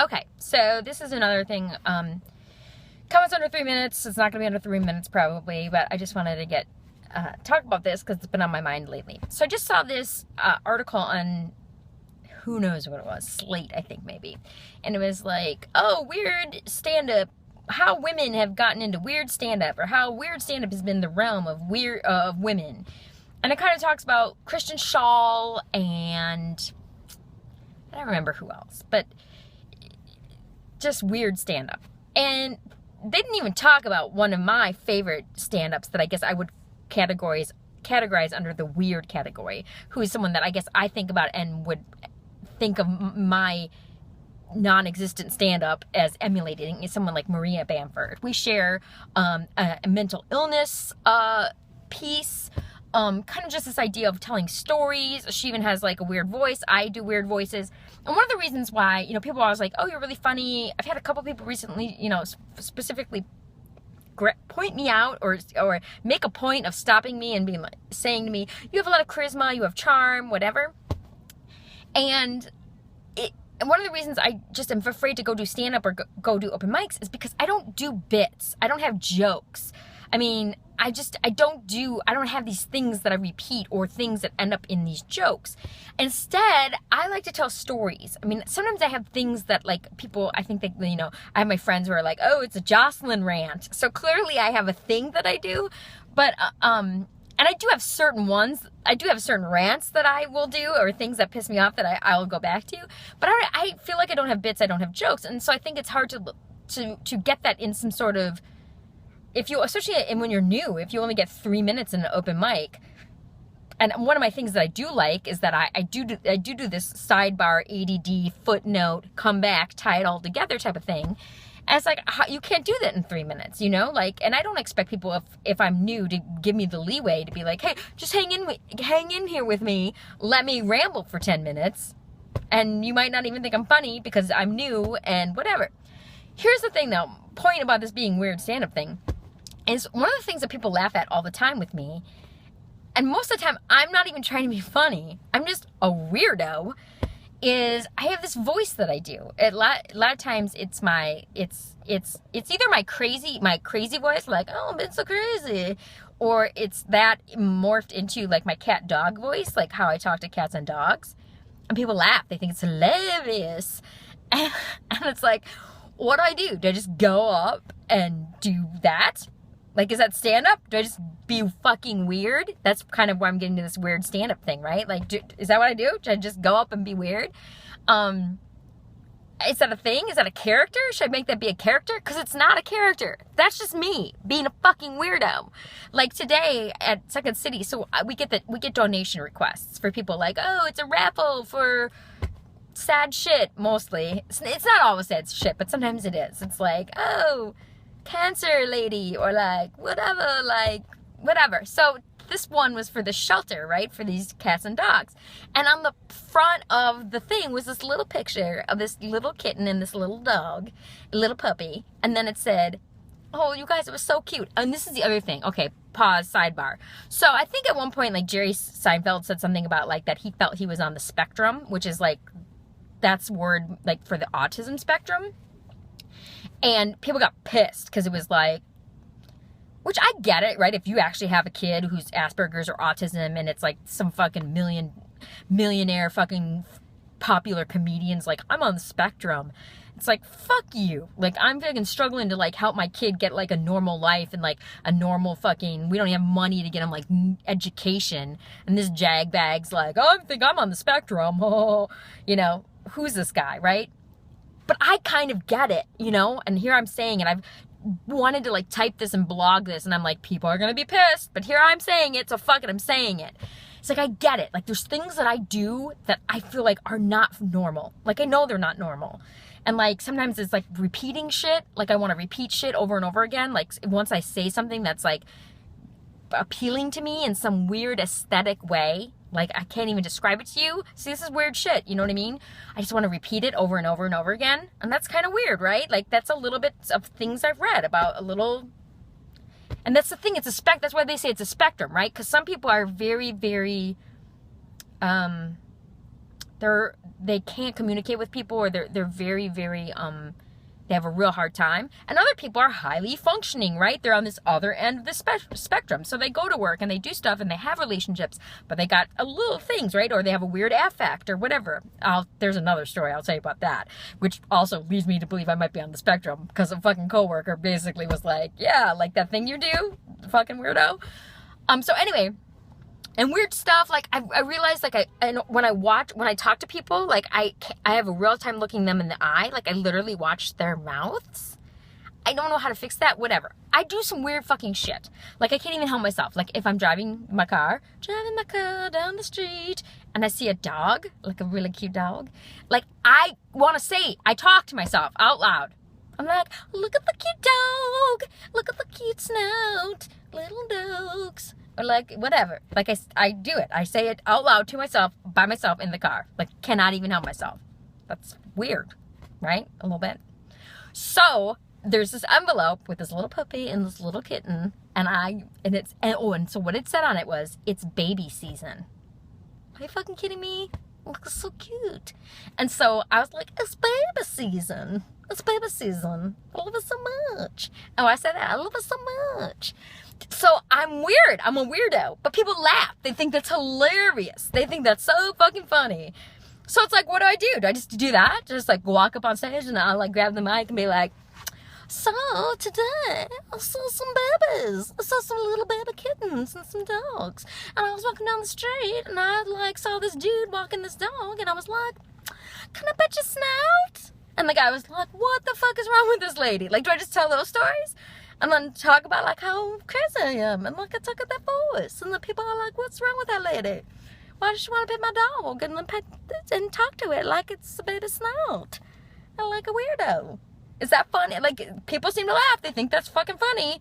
Okay, so this is another thing. Comments under 3 minutes. It's not going to be under 3 minutes probably, but I just wanted to talk about this because it's been on my mind lately. So I just saw this article on, who knows what it was, Slate, I think maybe. And it was like, oh, weird stand-up, how women have gotten into weird stand-up, or how weird stand-up has been the realm of women. And it kind of talks about Kristen Schaal and I don't remember who else, but just weird stand-up. And they didn't even talk about one of my favorite stand-ups that I guess I would categorize under the weird category, who is someone that I guess I think about and would think of my non-existent stand-up as emulating, is someone like Maria Bamford. We share a mental illness piece, kind of just this idea of telling stories. She even has like a weird voice. I do weird voices. And one of the reasons why, people are always like, oh, you're really funny. I've had a couple people recently, specifically point me out or make a point of stopping me and being like, saying to me, you have a lot of charisma, you have charm, whatever. And one of the reasons I just am afraid to go do stand-up or go do open mics is because I don't do bits. I don't have jokes. I mean, I don't have these things that I repeat or things that end up in these jokes. Instead, I like to tell stories. I mean, sometimes I have things that like people, I think that, I have my friends who are like, oh, it's a Jocelyn rant. So clearly I have a thing that I do, but, and I do have certain ones. I do have certain rants that I will do or things that piss me off that I'll go back to. But I feel like I don't have bits. I don't have jokes. And so I think it's hard to get that in some sort of, especially when you're new, if you only get 3 minutes in an open mic. And one of my things that I do like is that I do this sidebar, ADD, footnote, come back, tie it all together type of thing. And it's like, you can't do that in 3 minutes, and I don't expect people, if I'm new, to give me the leeway to be like, hey, just hang in here with me, let me ramble for 10 minutes. And you might not even think I'm funny because I'm new and whatever. Here's the thing though, point about this being weird stand-up thing, is one of the things that people laugh at all the time with me, and most of the time I'm not even trying to be funny, I'm just a weirdo, is I have this voice that I do. A lot of times it's either my crazy voice, like, oh, I've been so crazy, or it's that morphed into like my cat dog voice, like how I talk to cats and dogs, and people laugh, they think it's hilarious, and it's like, what do? Do I just go up and do that? Like, is that stand-up? Do I just be fucking weird? That's kind of where I'm getting to this weird stand-up thing, right? Like, is that what I do? Should I just go up and be weird? Is that a thing? Is that a character? Should I make that be a character? Because it's not a character. That's just me being a fucking weirdo. Like today at Second City, so we get donation requests for people like, oh, it's a raffle for sad shit, mostly. It's not always sad shit, but sometimes it is. It's like, oh, cancer lady, or like whatever. So this one was for the shelter, right, for these cats and dogs, and on the front of the thing was this little picture of this little kitten and this little dog, a little puppy, and then it said, oh, you guys, it was so cute. And this is the other thing. Okay, pause, sidebar. So I think at one point, like, Jerry Seinfeld said something about like that he felt he was on the spectrum, which is like, that's word like for the autism spectrum. And people got pissed because it was like, which I get it, right? If you actually have a kid who's Asperger's or autism and it's like some fucking millionaire fucking popular comedians like, I'm on the spectrum. It's like, fuck you. Like, I'm fucking struggling to like help my kid get like a normal life and like a normal fucking, we don't have money to get him like education. And this jagbag's like, oh, I think I'm on the spectrum. Oh, who's this guy, right? But I kind of get it, and here I'm saying it. I've wanted to like type this and blog this, and I'm like, people are going to be pissed, but here I'm saying it, so fuck it, I'm saying it. It's like, I get it. Like, there's things that I do that I feel like are not normal. Like, I know they're not normal. And like, sometimes it's like repeating shit. Like, I want to repeat shit over and over again. Like, once I say something that's like appealing to me in some weird aesthetic way, like, I can't even describe it to you. See, this is weird shit, you know what I mean? I just want to repeat it over and over and over again. And that's kind of weird, right? Like, that's a little bit of things I've read about a little. And that's the thing, that's why they say it's a spectrum, right? Because some people are very, very they can't communicate with people, or they're very, very, they have a real hard time. And other people are highly functioning, right? They're on this other end of the spectrum. So they go to work and they do stuff and they have relationships, but they got a little things, right? Or they have a weird affect or whatever. There's another story I'll tell you about that, which also leads me to believe I might be on the spectrum, because a fucking coworker basically was like, yeah, like that thing you do, fucking weirdo. So anyway, and weird stuff, like, I realized, like, when I talk to people, like, I have a real time looking them in the eye, like, I literally watch their mouths. I don't know how to fix that, whatever. I do some weird fucking shit. Like, I can't even help myself. Like, if I'm driving my car down the street, and I see a dog, like a really cute dog, like, I want to say, I talk to myself out loud. I'm like, look at the cute dog, look at the cute snout, little dogs. Or like, whatever. Like, I do it. I say it out loud to myself, by myself in the car. Like, cannot even help myself. That's weird, right? A little bit. So, there's this envelope with this little puppy and this little kitten. And so what it said on it was, it's baby season. Are you fucking kidding me? Looks so cute. And so, I was like, it's baby season. It's baby season. I love it so much. Oh, I said that. I love it so much. So I'm weird. I'm a weirdo. But people laugh. They think that's hilarious. They think that's so fucking funny. So it's like, what do? Do I just do that? Just like walk up on stage and I'll like grab the mic and be like, so today I saw some babies. I saw some little baby kittens and some dogs. And I was walking down the street and I like saw this dude walking this dog and I was like, can I pet your snout? And the guy was like, what the fuck is wrong with this lady? Like, do I just tell those stories? And then talk about like how crazy I am, and like I talk at that voice, and the people are like, "What's wrong with that lady? Why does she want to pet my dog?" And then pet and talk to it like it's a baby snout, and like a weirdo. Is that funny? Like, people seem to laugh; they think that's fucking funny.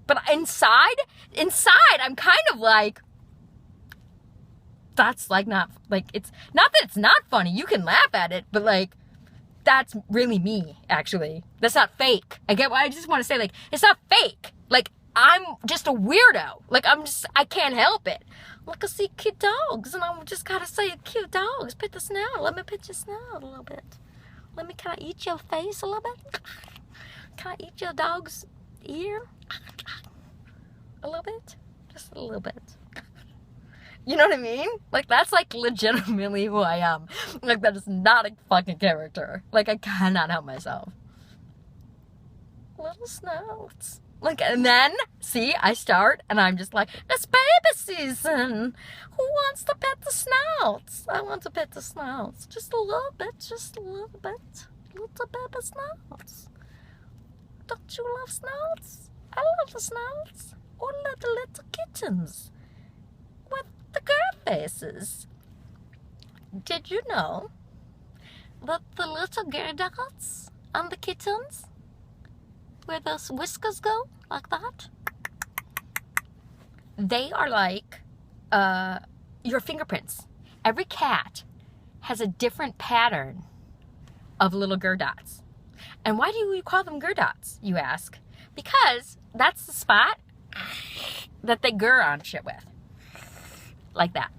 But inside, I'm kind of like, that's like not like it's not that it's not funny. You can laugh at it, but like, that's really me, actually. That's not fake. I just want to say, like, it's not fake. Like, I'm just a weirdo. Like, I can't help it. Like, I see cute dogs, and I just gotta say, cute dogs, pet the snout. Let me pet your snout a little bit. Can I eat your face a little bit? Can I eat your dog's ear? A little bit? Just a little bit. You know what I mean? Like, that's, like, legitimately who I am. Like, that is not a fucking character. Like, I cannot help myself. Little snouts. Like, and then, see, I start, and I'm just like, it's baby season. Who wants to pet the snouts? I want to pet the snouts. Just a little bit, just a little bit. Little baby snouts. Don't you love snouts? I love the snouts. Or little kittens. With the girl faces. Did you know that the little girl dots on the kittens, where those whiskers go, like that, they are like your fingerprints. Every cat has a different pattern of little gur dots. And why do you call them gur dots, you ask? Because that's the spot that they gur on shit with. Like that.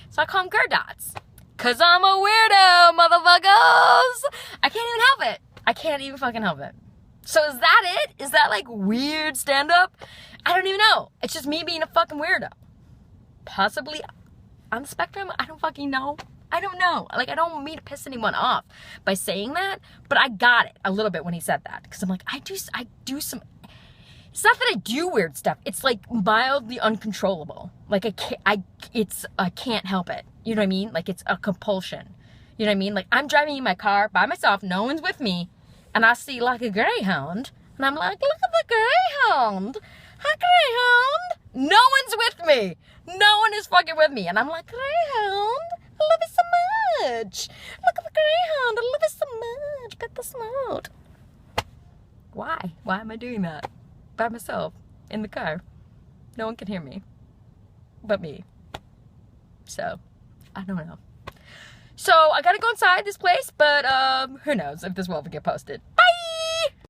So I call them gur dots. Cause I'm a weirdo, motherfuckers! I can't even help it. I can't even fucking help it. So is that it? Is that like weird stand-up? I don't even know. It's just me being a fucking weirdo. Possibly on the spectrum? I don't fucking know. I don't know. Like, I don't mean to piss anyone off by saying that, but I got it a little bit when he said that. Because I'm like, I do some... It's not that I do weird stuff. It's like mildly uncontrollable. Like I can't help it. You know what I mean? Like, it's a compulsion. You know what I mean? Like, I'm driving in my car by myself. No one's with me. And I see like a greyhound. And I'm like, look at the greyhound. Hi, greyhound. No one's with me. No one is fucking with me. And I'm like, greyhound, I love you so much. Look at the greyhound. I love you so much. Pet the snout. Why? Why am I doing that? By myself in the car. No one can hear me but me. So I don't know. So I gotta go inside this place, but who knows if this will ever get posted.